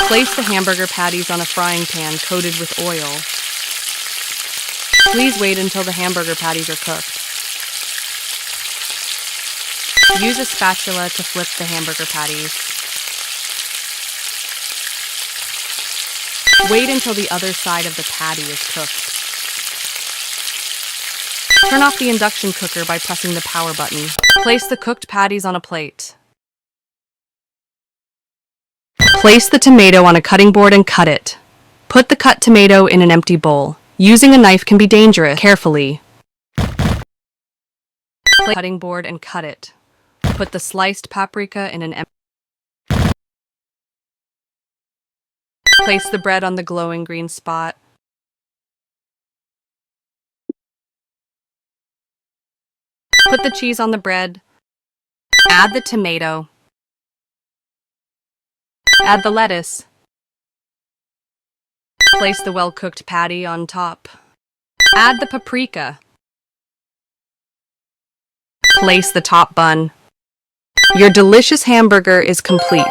Place the hamburger patties on a frying pan coated with oil. Please wait until the hamburger patties are cooked. Use a spatula to flip the hamburger patties. Wait until the other side of the patty is cooked. Turn off the induction cooker by pressing the power button. Place the cooked patties on a plate. Place the tomato on a cutting board and cut it. Put the cut tomato in an empty bowl. Using a knife can be dangerous. Carefully. Place the cutting board and cut it. Put the sliced paprika in an empty bowl. Place the bread on the glowing green spot. Put the cheese on the bread. Add the tomato. Add the lettuce. Place the well-cooked patty on top. Add the paprika. Place the top bun. Your delicious hamburger is complete.